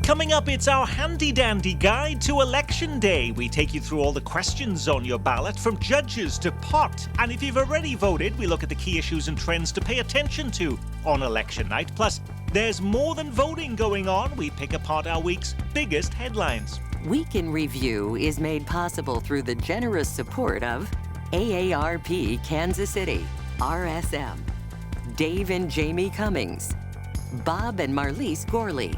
Coming up, it's our handy-dandy guide to Election Day. We take you through all the questions on your ballot, from judges to pot. And if you've already voted, we look at the key issues and trends to pay attention to on election night. Plus, there's more than voting going on. We pick apart our week's biggest headlines. Week in Review is made possible through the generous support of AARP Kansas City, RSM, Dave and Jamie Cummings, Bob and Marlise Gorley,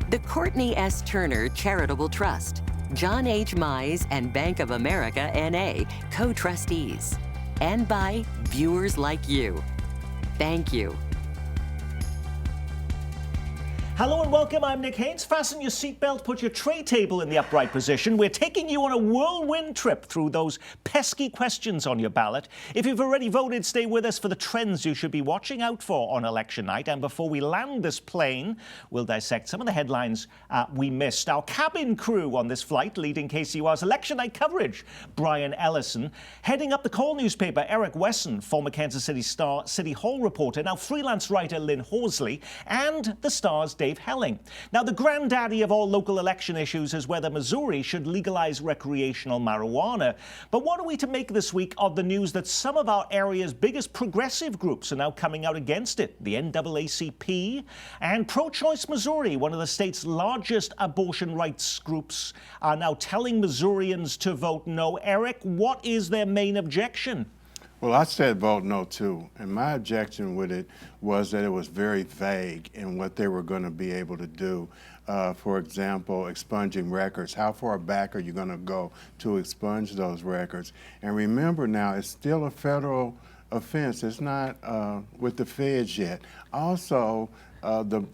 the Courtney S. Turner Charitable Trust, John H. Mize and Bank of America N.A. co-trustees, and by viewers like you. Thank you. Hello and welcome, I'm Nick Haynes. Fasten your seatbelt, put your tray table in the upright position. We're taking you on a whirlwind trip through those pesky questions on your ballot. If you've already voted, stay with us for the trends you should be watching out for on election night. And before we land this plane, we'll dissect some of the headlines we missed. Our cabin crew on this flight, leading KCUR's election night coverage, Brian Ellison. Heading up the Call newspaper, Eric Wesson, former Kansas City Star City Hall reporter, now freelance writer Lynn Horsley, and the Star's Dave Helling. Now, the granddaddy of all local election issues is whether Missouri should legalize recreational marijuana. But what are we to make this week of the news that some of our area's biggest progressive groups are now coming out against it? The NAACP and Pro-Choice Missouri, one of the state's largest abortion rights groups, are now telling Missourians to vote no. Eric, what is their main objection? Well, I said vote no too, and my objection with it was that it was very vague in what they were going to be able to do. For example, expunging records. How far back are you going to go to expunge those records? And remember now, it's still a federal offense. It's not with the feds yet. Also, the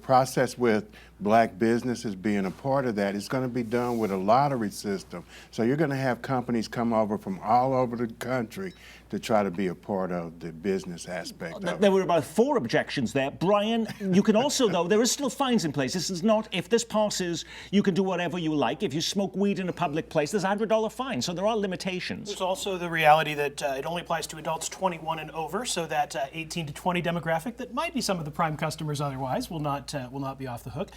process with black businesses being a part of that is going to be done with a lottery system. So you're going to have companies come over from all over the country to try to be a part of the business aspect of it. There were about 4 objections there. Brian, you can also, though, there is still fines in place. This is not, if this passes, you can do whatever you like. If you smoke weed in a public place, there's a $100 fine. So there are limitations. There's also the reality that it only applies to adults 21 and over, so that 18 to 20 demographic that might be some of the prime customers otherwise will not be off the hook.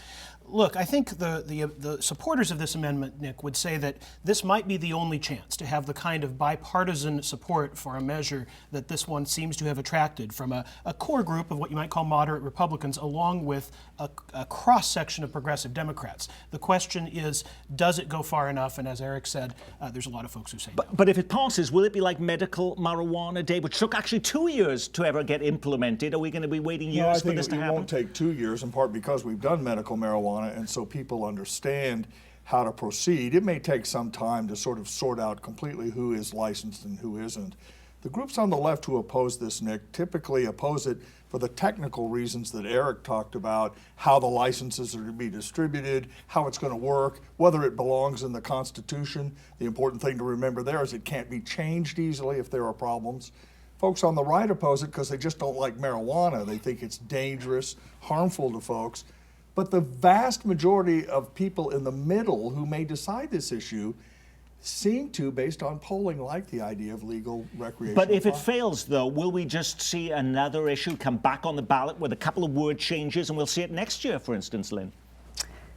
Look, I think the supporters of this amendment, Nick, would say that this might be the only chance to have the kind of bipartisan support for a measure that this one seems to have attracted from a core group of what you might call moderate Republicans, along with a cross-section of progressive Democrats. The question is, does it go far enough? And as Eric said, there's a lot of folks who say no. But if it passes, will it be like medical marijuana, Dave, which took actually 2 years to ever get implemented? Are we going to be waiting years for this to happen? It won't take 2 years, in part because we've done medical marijuana, and so people understand how to proceed. It may take some time to sort of sort out completely who is licensed and who isn't. The groups on the left who oppose this, Nick, typically oppose it for the technical reasons that Eric talked about, how the licenses are to be distributed, how it's going to work, whether it belongs in the Constitution. The important thing to remember there is it can't be changed easily if there are problems. Folks on the right oppose it because they just don't like marijuana. They think it's dangerous, harmful to folks. But the vast majority of people in the middle who may decide this issue seem to, based on polling, like the idea of legal recreational. But if it fails, though, will we just see another issue come back on the ballot with a couple of word changes, and we'll see it next year, for instance, Lynn?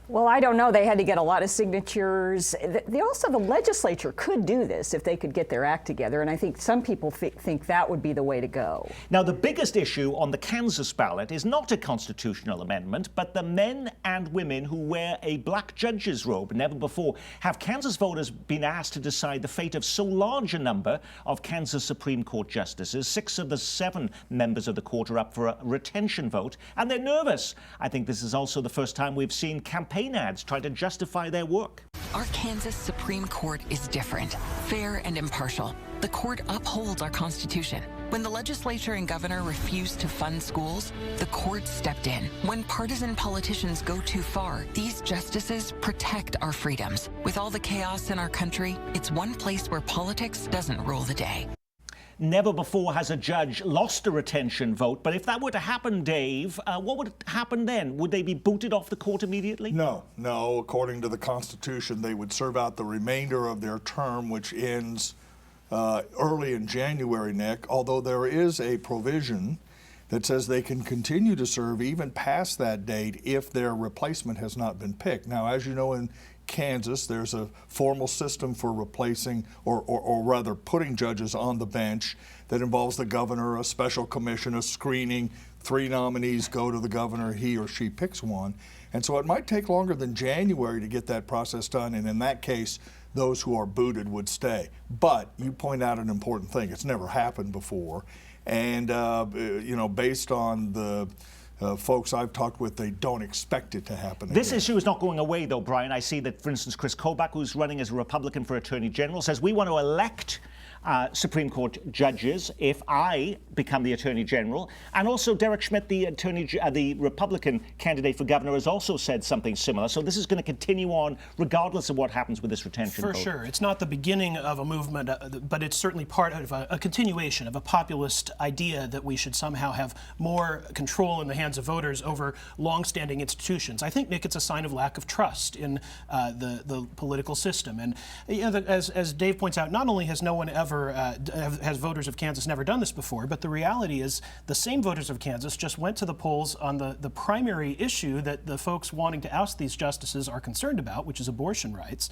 Well, I don't know. They had to get a lot of signatures. The legislature could do this if they could get their act together, and I think some people think that would be the way to go. Now, the biggest issue on the Kansas ballot is not a constitutional amendment, but the men and women who wear a black judge's robe. Never before have Kansas voters been asked to decide the fate of so large a number of Kansas Supreme Court justices. 6 of the 7 members of the court are up for a retention vote, and they're nervous. I think this is also the first time we've seen campaign ads try to justify their work. Our Kansas Supreme Court is different, fair and impartial. The court upholds our Constitution. When the legislature and governor refused to fund schools, the court stepped in. When partisan politicians go too far, these justices protect our freedoms. With all the chaos in our country, it's one place where politics doesn't rule the day. Never before has a judge lost a retention vote, but if that were to happen, Dave, what would happen then? Would they be booted off the court immediately? No. According to the Constitution, they would serve out the remainder of their term, which ends early in January, Nick, although there is a provision that says they can continue to serve even past that date if their replacement has not been picked. Now, as you know, in Kansas, there's a formal system for replacing or rather putting judges on the bench that involves the governor, a special commission, a screening. 3 nominees go to the governor, he or she picks one. And so it might take longer than January to get that process done, and in that case, those who are booted would stay. But you point out an important thing. It's never happened before. And, based on the folks I've talked with, they don't expect it to happen This again. issue is not going away, though, Brian. I see that, for instance, Chris Kobach, who's running as a Republican for Attorney General, says we want to elect Supreme Court judges if I become the Attorney General. And also Derek Schmidt, the Republican candidate for governor, has also said something similar. So this is going to continue on regardless of what happens with this retention For vote. sure. It's not the beginning of a movement, but it's certainly part of a continuation of a populist idea that we should somehow have more control in the hands of voters over longstanding institutions. I think, Nick, it's a sign of lack of trust in the political system. And as Dave points out, not only has no one ever has voters of Kansas never done this before, but the reality is the same voters of Kansas just went to the polls on the primary issue that the folks wanting to oust these justices are concerned about, which is abortion rights.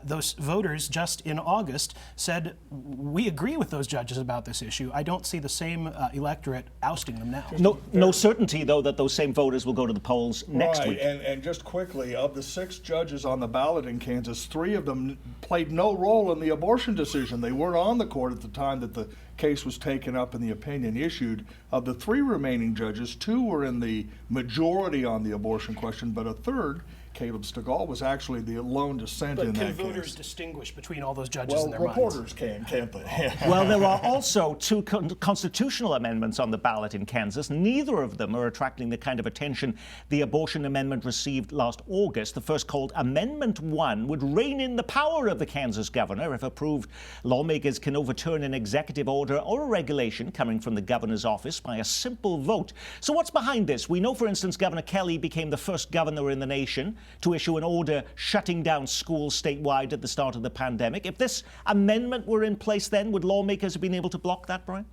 Those voters just in August said, we agree with those judges about this issue. I don't see the same electorate ousting them now. No certainty, though, that those same voters will go to the polls next week. And just quickly, of the 6 judges on the ballot in Kansas, 3 of them played no role in the abortion decision. They weren't on the court at the time that the case was taken up and the opinion issued. Of the 3 remaining judges, 2 were in the majority on the abortion question, but a third, Caleb Stegall, was actually the lone dissent in But that can voters case. distinguish between all those judges Well, in their reporters can, can't they? Well, there are also 2 constitutional amendments on the ballot in Kansas. Neither of them are attracting the kind of attention the abortion amendment received last August. The first, called Amendment 1, would rein in the power of the Kansas governor. If approved, lawmakers can overturn an executive order or a regulation coming from the governor's office by a simple vote. So what's behind this? We know, for instance, Governor Kelly became the first governor in the nation to issue an order shutting down schools statewide at the start of the pandemic. If this amendment were in place then, would lawmakers have been able to block that, Brian?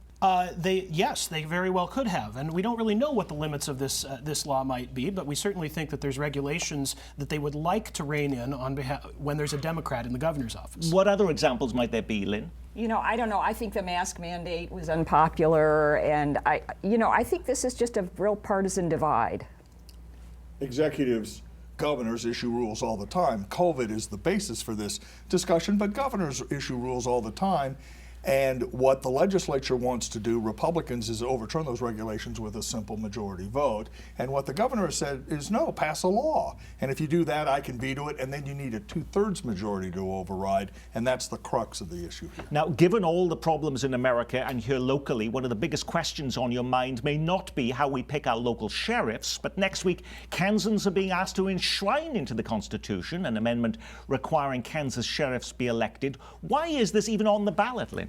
Yes, they very well could have, and we don't really know what the limits of this law might be, but we certainly think that there's regulations that they would like to rein in on behalf when there's a Democrat in the governor's office. What other examples might there be, Lynn? I don't know. I think the mask mandate was unpopular, and I think this is just a real partisan divide. Executives, governors issue rules all the time. COVID is the basis for this discussion, but governors issue rules all the time. And what the legislature wants to do, Republicans, is overturn those regulations with a simple majority vote. And what the governor has said is, no, pass a law. And if you do that, I can veto it, and then you need a 2/3 majority to override. And that's the crux of the issue here. Now, given all the problems in America and here locally, one of the biggest questions on your mind may not be how we pick our local sheriffs, but next week, Kansans are being asked to enshrine into the Constitution an amendment requiring Kansas sheriffs be elected. Why is this even on the ballot, Lynn?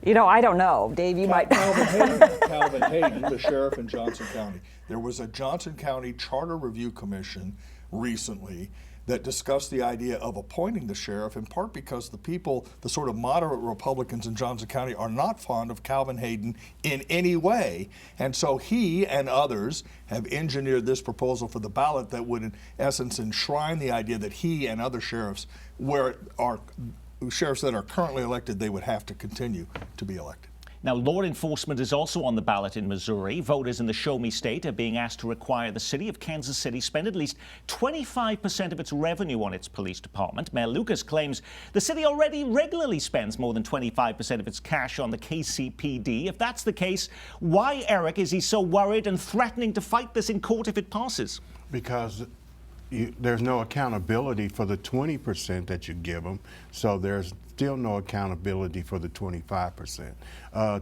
I don't know. Dave, you might. Calvin Hayden, the sheriff in Johnson County. There was a Johnson County Charter Review Commission recently that discussed the idea of appointing the sheriff, in part because the people, the sort of moderate Republicans in Johnson County, are not fond of Calvin Hayden in any way. And so he and others have engineered this proposal for the ballot that would, in essence, enshrine the idea that he and other sheriffs, sheriffs that are currently elected, they would have to continue to be elected. Now, law enforcement is also on the ballot in Missouri. Voters in the Show Me State are being asked to require the city of Kansas City spend at least 25% of its revenue on its police department. Mayor Lucas claims the city already regularly spends more than 25% of its cash on the KCPD. If that's the case, why, Eric, is he so worried and threatening to fight this in court if it passes? Because there's no accountability for the 20% that you give them, so there's still no accountability for the 25%.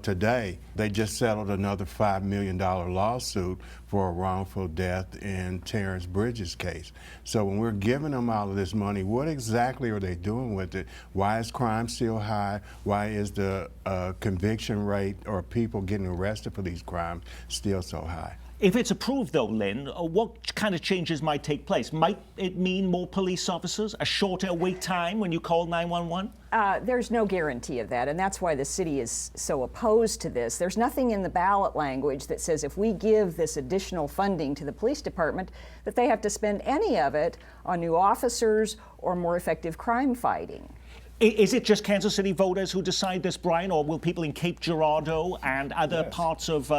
Today, they just settled another $5 million lawsuit for a wrongful death in Terrence Bridges' case. So when we're giving them all of this money, what exactly are they doing with it? Why is crime still high? Why is the conviction rate or people getting arrested for these crimes still so high? If it's approved, though, Lynn, what kind of changes might take place? Might it mean more police officers, a shorter wait time when you call 911? There's no guarantee of that, and that's why the city is so opposed to this. There's nothing in the ballot language that says if we give this additional funding to the police department, that they have to spend any of it on new officers or more effective crime fighting. Is it just Kansas City voters who decide this, Brian, or will people in Cape Girardeau and other parts of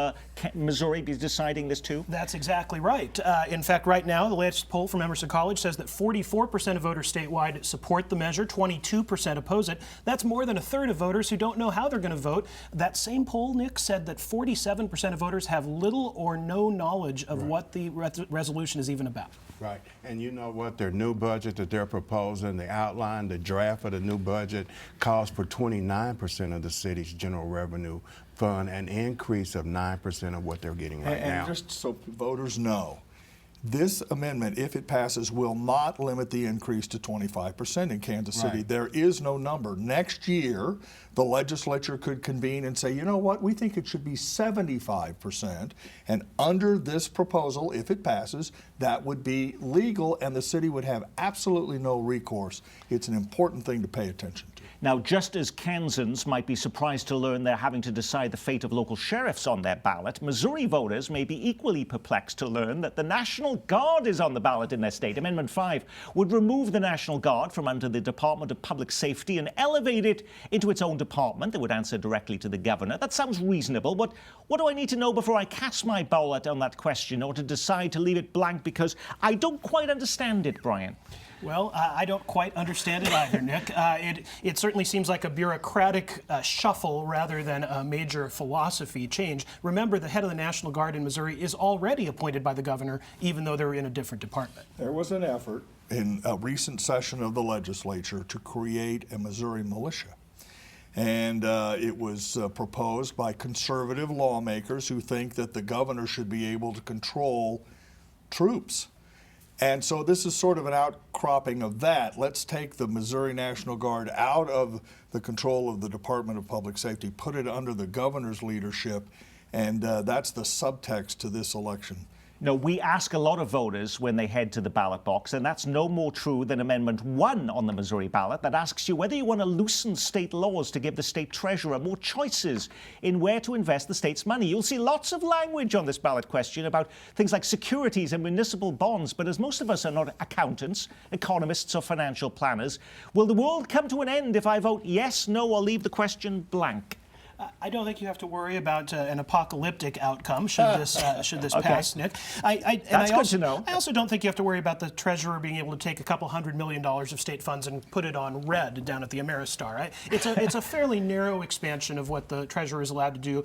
Missouri be deciding this too? That's exactly right. In fact, right now, the latest poll from Emerson College says that 44% of voters statewide support the measure, 22% oppose it. That's more than a third of voters who don't know how they're going to vote. That same poll, Nick, said that 47% of voters have little or no knowledge of what the resolution is even about. Right, and you know what? Their new budget that they're proposing, the outline, the draft of the new budget calls for 29% of the city's general revenue fund, an increase of 9% of what they're getting right now. And just so voters know, this amendment, if it passes, will not limit the increase to 25% in Kansas City. Right. There is no number. Next year, the legislature could convene and say, you know what, we think it should be 75%. And under this proposal, if it passes, that would be legal and the city would have absolutely no recourse. It's an important thing to pay attention to. Now, just as Kansans might be surprised to learn they're having to decide the fate of local sheriffs on their ballot, Missouri voters may be equally perplexed to learn that the National Guard is on the ballot in their state. Amendment 5 would remove the National Guard from under the Department of Public Safety and elevate it into its own department that would answer directly to the governor. That sounds reasonable, but what do I need to know before I cast my ballot on that question or to decide to leave it blank because I don't quite understand it, Brian? Well, I don't quite understand it either, Nick. It certainly seems like a bureaucratic shuffle rather than a major philosophy change. Remember, the head of the National Guard in Missouri is already appointed by the governor, even though they're in a different department. There was an effort in a recent session of the legislature to create a Missouri militia. And it was proposed by conservative lawmakers who think that the governor should be able to control troops. And so this is sort of an outcropping of that. Let's take the Missouri National Guard out of the control of the Department of Public Safety, put it under the governor's leadership, and that's the subtext to this election. No, we ask a lot of voters when they head to the ballot box, and that's no more true than Amendment 1 on the Missouri ballot that asks you whether you want to loosen state laws to give the state treasurer more choices in where to invest the state's money. You'll see lots of language on this ballot question about things like securities and municipal bonds, but as most of us are not accountants, economists, or financial planners, will the world come to an end if I vote yes, no, or leave the question blank? I don't think you have to worry about an apocalyptic outcome should this pass, Nick. That's good to know. I also don't think you have to worry about the treasurer being able to take a couple $100 million of state funds and put it on red down at the Ameristar. It's a fairly narrow expansion of what the treasurer is allowed to do.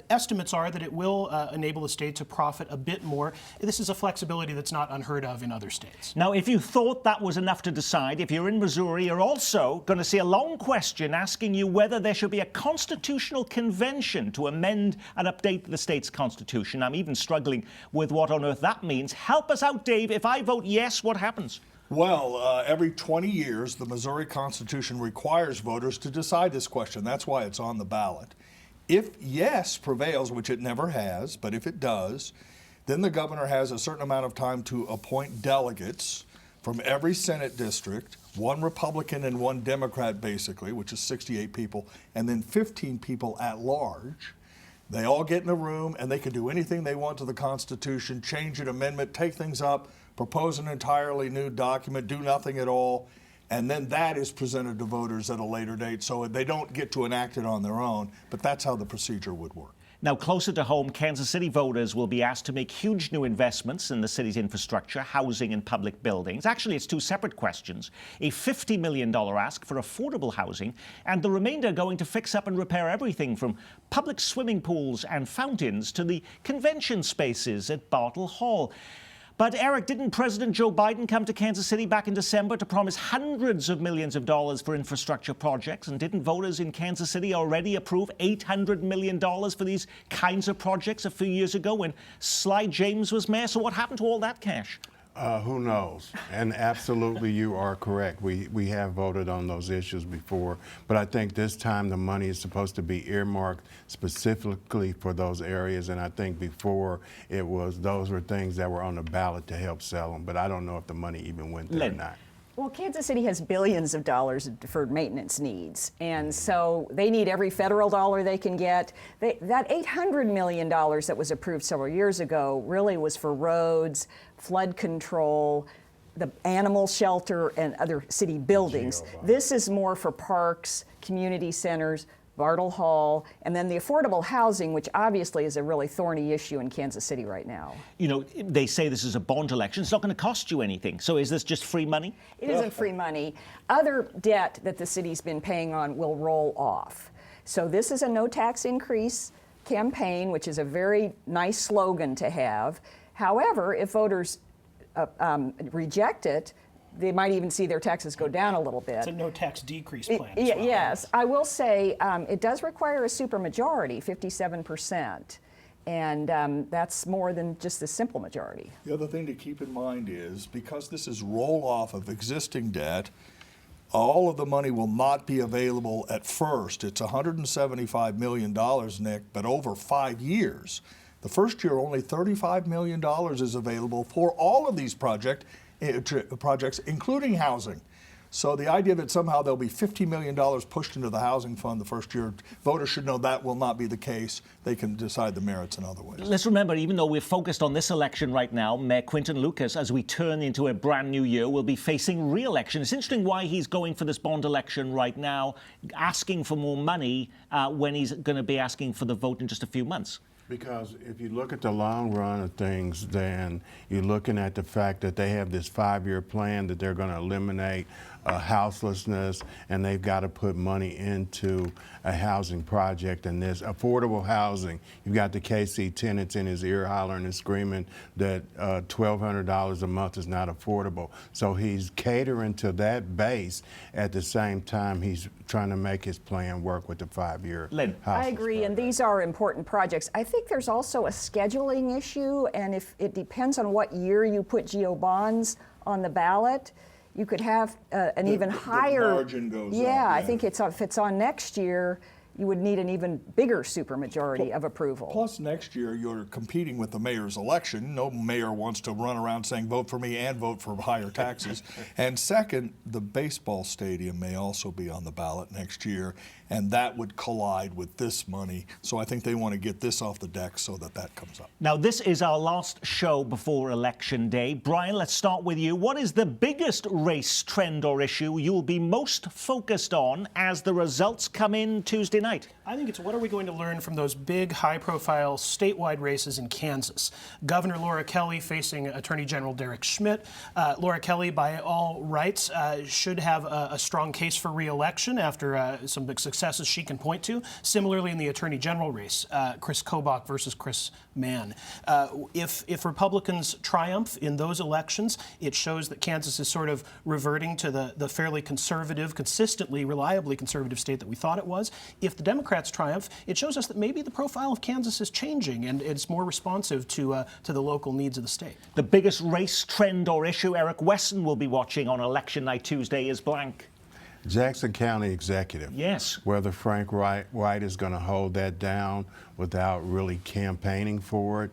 Estimates are that it will enable the state to profit a bit more. This is a flexibility that's not unheard of in other states. Now, if you thought that was enough to decide, if you're in Missouri, you're also going to see a long question asking you whether there should be a constitutional convention to amend and update the state's constitution. I'm even struggling with what on earth that means. Help us out, Dave. If I vote yes, what happens? Well, every 20 years, the Missouri Constitution requires voters to decide this question. That's why it's on the ballot. If yes prevails, which it never has, but if it does, then the governor has a certain amount of time to appoint delegates from every Senate district, one Republican and one Democrat basically, which is 68 people, and then 15 people at large. They all get in a room and they can do anything they want to the Constitution, change an amendment, take things up, propose an entirely new document, do nothing at all, and then that is presented to voters at a later date, so they don't get to enact it on their own, but that's how the procedure would work. Now, closer to home, Kansas City voters will be asked to make huge new investments in the city's infrastructure, housing, and public buildings. Actually, it's two separate questions. A $50 million ask for affordable housing, and the remainder going to fix up and repair everything from public swimming pools and fountains to the convention spaces at Bartle Hall. But Eric, didn't President Joe Biden come to Kansas City back in December to promise hundreds of millions of dollars for infrastructure projects? And didn't voters in Kansas City already approve $800 million for these kinds of projects a few years ago when Sly James was mayor? So what happened to all that cash? Who knows? And absolutely, you are correct. We have voted on those issues before, but I think this time the money is supposed to be earmarked specifically for those areas. And I think before those were things that were on the ballot to help sell them. But I don't know if the money even went there or not. Well, Kansas City has billions of dollars of deferred maintenance needs, and so they need every federal dollar they can get. That $800 million that was approved several years ago really was for roads, flood control, the animal shelter, and other city buildings. This is more for parks, community centers, Bartle Hall, and then the affordable housing, which obviously is a really thorny issue in Kansas City right now. You know, they say this is a bond election. It's not going to cost you anything. So is this just free money? It isn't free money. Other debt that the city's been paying on will roll off. So this is a no tax increase campaign, which is a very nice slogan to have. However, if voters reject it, they might even see their taxes go down a little bit. It's a no tax decrease plan. Yes, I will say it does require a supermajority, 57%, and that's more than just a simple majority. The other thing to keep in mind is because this is roll off of existing debt, all of the money will not be available at first. It's $175 million, Nick, but over 5 years. The first year, only $35 million is available for all of these projects, including housing. So the idea that somehow there'll be $50 million pushed into the housing fund the first year, voters should know that will not be the case. They can decide the merits in other ways. Let's remember, even though we're focused on this election right now, Mayor Quinton Lucas, as we turn into a brand new year, will be facing re-election. It's interesting why he's going for this bond election right now, asking for more money when he's going to be asking for the vote in just a few months. Because if you look at the long run of things, then you're looking at the fact that they have this 5-year plan that they're going to eliminate houselessness, and they've got to put money into a housing project and this affordable housing. You've got the KC tenants in his ear hollering and screaming that $1,200 a month is not affordable. So he's catering to that base. At the same time, he's trying to make his plan work with the 5-year Lynn. I agree, and these are important projects. I think there's also a scheduling issue, and if it depends on what year you put GO bonds on the ballot, you could have an even higher margin goes up, yeah, I think if it's on next year, you would need an even bigger supermajority of approval. Plus, next year, you're competing with the mayor's election. No mayor wants to run around saying, vote for me and vote for higher taxes. And second, the baseball stadium may also be on the ballot next year, and that would collide with this money. So I think they want to get this off the deck so that that comes up. Now, this is our last show before Election Day. Brian, let's start with you. What is the biggest race, trend, or issue you'll be most focused on as the results come in Tuesday night? I think it's what are we going to learn from those big, high-profile statewide races in Kansas. Governor Laura Kelly facing Attorney General Derek Schmidt. Laura Kelly, by all rights, should have a strong case for re-election after some big successes she can point to. Similarly, in the Attorney General race, Chris Kobach versus Chris Mann. If Republicans triumph in those elections, it shows that Kansas is sort of reverting to the fairly conservative, consistently, reliably conservative state that we thought it was. If the Democrats triumph, it shows us that maybe the profile of Kansas is changing and it's more responsive to the local needs of the state. The biggest race, trend, or issue Eric Wesson will be watching on Election Night Tuesday is blank. Jackson County Executive. Yes. Whether Frank White is going to hold that down without really campaigning for it,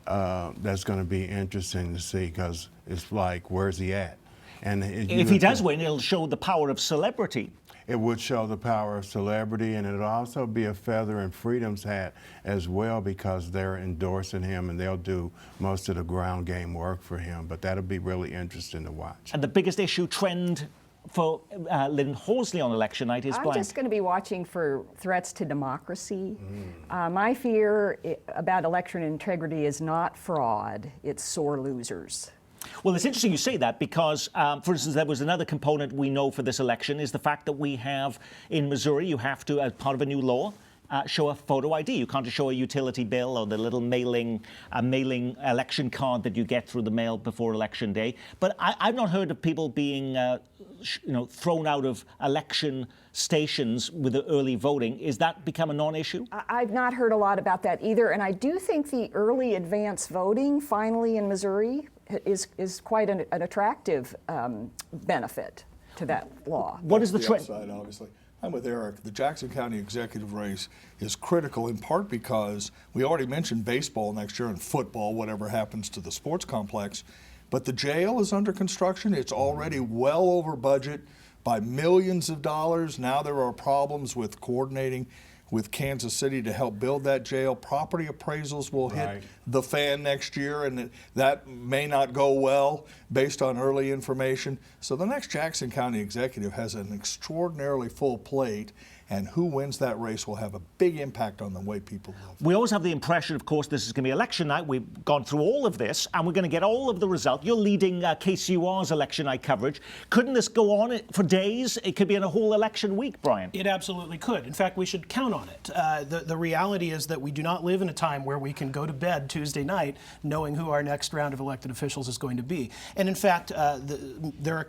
that's going to be interesting to see because it's like, where's he at? And if he does win, it'll show the power of celebrity. It would show the power of celebrity, and it'll also be a feather in Freedom's hat as well because they're endorsing him and they'll do most of the ground game work for him. But that'll be really interesting to watch. And the biggest issue, trend for Lynn Horsley on election night is blank. I'm just going to be watching for threats to democracy. My fear about election integrity is not fraud, it's sore losers. Well, it's interesting you say that because, for instance, there was another component we know for this election is the fact that we have, in Missouri, you have to, as part of a new law, show a photo ID. You can't just show a utility bill or the little mailing election card that you get through the mail before Election Day. But I've not heard of people being, thrown out of election stations with the early voting. Is that become a non-issue? I've not heard a lot about that either, and I do think the early advance voting finally in Missouri is quite an attractive benefit to that law. What is the trend? Upside, obviously. I'm with Eric. The Jackson County executive race is critical in part because we already mentioned baseball next year and football, whatever happens to the sports complex. But the jail is under construction. It's already well over budget by millions of dollars. Now there are problems with coordinating with Kansas City to help build that jail. Property appraisals will hit the fan next year, and that may not go well based on early information. So the next Jackson County executive has an extraordinarily full plate, and who wins that race will have a big impact on the way people live. We always have the impression, of course, this is going to be election night. We've gone through all of this, and we're going to get all of the result. You're leading KCUR's election night coverage. Couldn't this go on for days? It could be in a whole election week, Brian. It absolutely could. In fact, we should count on it. The reality is that we do not live in a time where we can go to bed Tuesday night knowing who our next round of elected officials is going to be. And in fact, there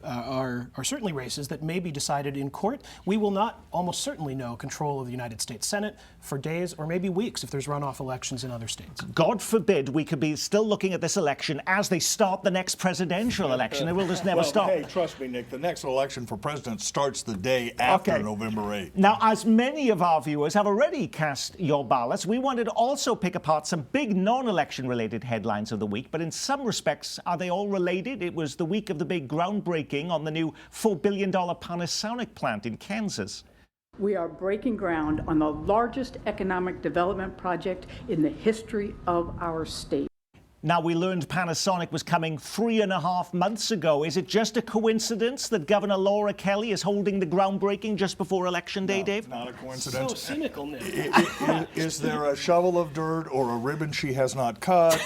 are certainly races that may be decided in court. We will not almost certainly know control of the United States Senate for days or maybe weeks if there's runoff elections in other states. God forbid we could be still looking at this election as they start the next presidential election. It will just never stop. Hey, trust me, Nick, the next election for president starts the day after November 8th. Now, as many of our viewers have already cast your ballots, we wanted to also pick apart some big non-election related headlines of the week, but in some respects, are they all related? It was the week of the big groundbreaking on the new $4 billion Panasonic plant in Kansas. We are breaking ground on the largest economic development project in the history of our state. Now, we learned Panasonic was coming 3.5 months ago. Is it just a coincidence that Governor Laura Kelly is holding the groundbreaking just before Election Day, Dave? Not a coincidence. So cynical, Nick. Is there a shovel of dirt or a ribbon she has not cut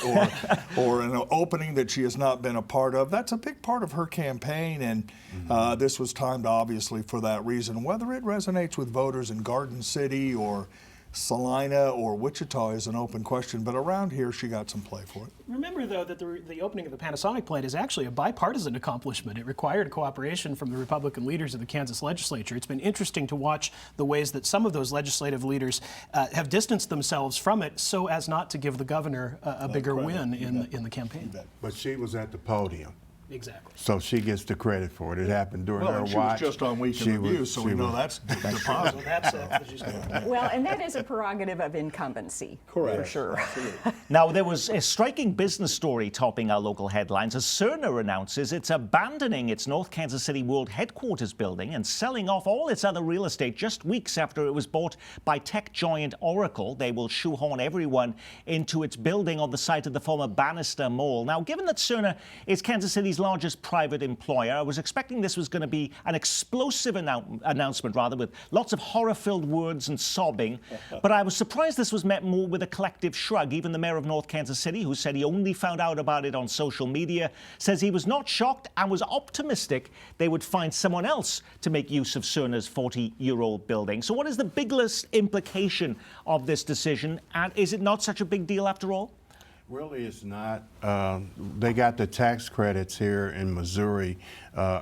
or an opening that she has not been a part of? That's a big part of her campaign, and this was timed obviously for that reason. Whether it resonates with voters in Garden City or Salina or Wichita is an open question, but around here she got some play for it. Remember, though, that the opening of the Panasonic plant is actually a bipartisan accomplishment. It required cooperation from the Republican leaders of the Kansas legislature. It's been interesting to watch the ways that some of those legislative leaders have distanced themselves from it so as not to give the governor a bigger win in the campaign. But she was at the podium. Exactly. So she gets the credit for it. It happened during her Well, she watch. was just on Week in Review, so we know that's positive. So that's Well, and that is a prerogative of incumbency. Correct. For sure. Now, there was a striking business story topping our local headlines as Cerner announces it's abandoning its North Kansas City World Headquarters building and selling off all its other real estate just weeks after it was bought by tech giant Oracle. They will shoehorn everyone into its building on the site of the former Bannister Mall. Now, given that Cerner is Kansas City's largest private employer, I was expecting this was going to be an explosive announcement, with lots of horror-filled words and sobbing. But I was surprised this was met more with a collective shrug. Even the mayor of North Kansas City, who said he only found out about it on social media, says he was not shocked and was optimistic they would find someone else to make use of Cerner's 40-year-old building. So what is the biggest implication of this decision? And is it not such a big deal after all? Really, it's not. They got the tax credits here in Missouri,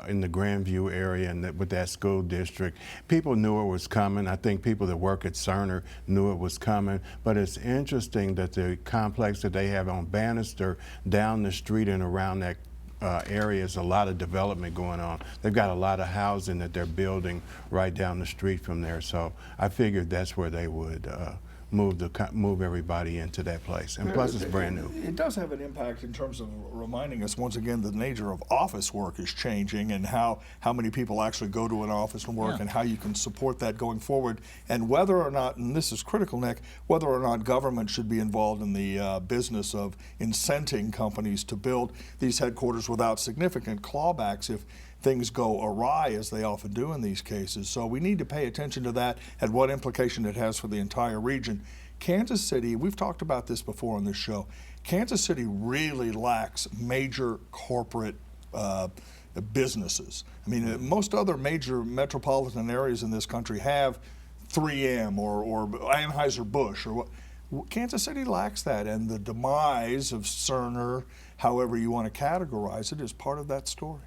in the Grandview area, and with that school district. People knew it was coming. I think people that work at Cerner knew it was coming. But it's interesting that the complex that they have on Bannister, down the street and around that area, is a lot of development going on. They've got a lot of housing that they're building right down the street from there. So I figured that's where they would move everybody into that place. And plus, it's brand new. It does have an impact in terms of reminding us once again the nature of office work is changing, and how many people actually go to an office and work, and how you can support that going forward, and whether or not, and this is critical, Nick, whether or not government should be involved in the business of incenting companies to build these headquarters without significant clawbacks if things go awry, as they often do in these cases. So we need to pay attention to that and what implication it has for the entire region. Kansas City, we've talked about this before on this show, Kansas City really lacks major corporate businesses. I mean, most other major metropolitan areas in this country have 3M or Anheuser-Busch or what. Kansas City lacks that, and the demise of Cerner, however you want to categorize it, is part of that story.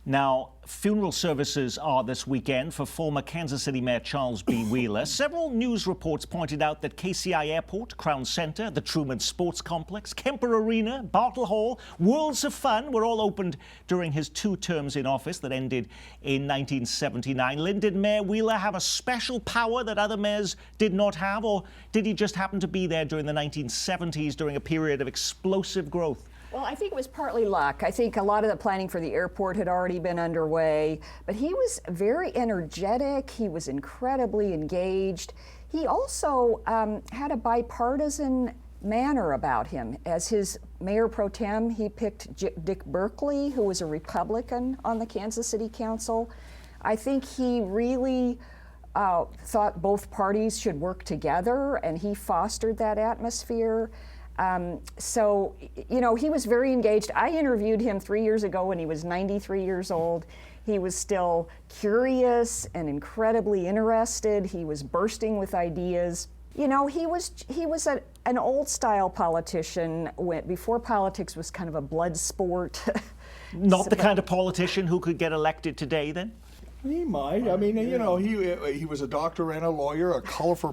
Now, funeral services are this weekend for former Kansas City Mayor Charles B. Wheeler. Several news reports pointed out that KCI Airport, Crown Center, the Truman Sports Complex, Kemper Arena, Bartle Hall, Worlds of Fun were all opened during his 2 terms in office that ended in 1979. Lynn, did Mayor Wheeler have a special power that other mayors did not have, or did he just happen to be there during the 1970s during a period of explosive growth? Well, I think it was partly luck. I think a lot of the planning for the airport had already been underway, but he was very energetic. He was incredibly engaged. He also had a bipartisan manner about him. As his mayor pro tem, he picked Dick Berkeley, who was a Republican on the Kansas City Council. I think he really thought both parties should work together, and he fostered that atmosphere. So, you know, he was very engaged. I interviewed him 3 years ago when he was 93 years old. He was still curious and incredibly interested. He was bursting with ideas. You know, he was an old-style politician before politics was kind of a blood sport. Not the kind of politician who could get elected today, then? He might. I mean, you know, he was a doctor and a lawyer, a colorful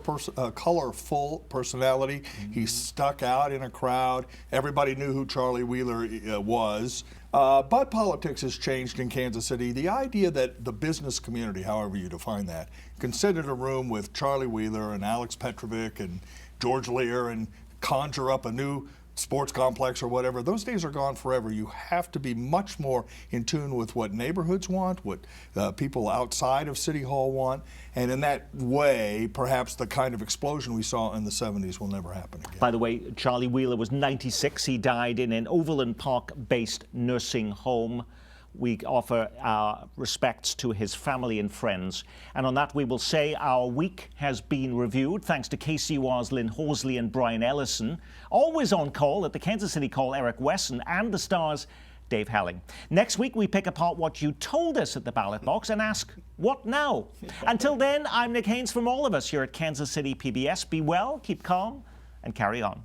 personality. He stuck out in a crowd. Everybody knew who Charlie Wheeler was. But politics has changed in Kansas City. The idea that the business community, however you define that, can sit in a room with Charlie Wheeler and Alex Petrovic and George Lear and conjure up a new sports complex or whatever, those days are gone forever. You have to be much more in tune with what neighborhoods want, what people outside of City Hall want, and in that way, perhaps the kind of explosion we saw in the 70s will never happen again. By the way, Charlie Wheeler was 96. He died in an Overland Park-based nursing home. We offer our respects to his family and friends. And on that, we will say our week has been reviewed, thanks to KCUR's Lynn Horsley and Brian Ellison. Always on call at the Kansas City Call, Eric Wesson, and the Star's Dave Helling. Next week, we pick apart what you told us at the ballot box and ask, what now? Until then, I'm Nick Haynes from all of us here at Kansas City PBS. Be well, keep calm, and carry on.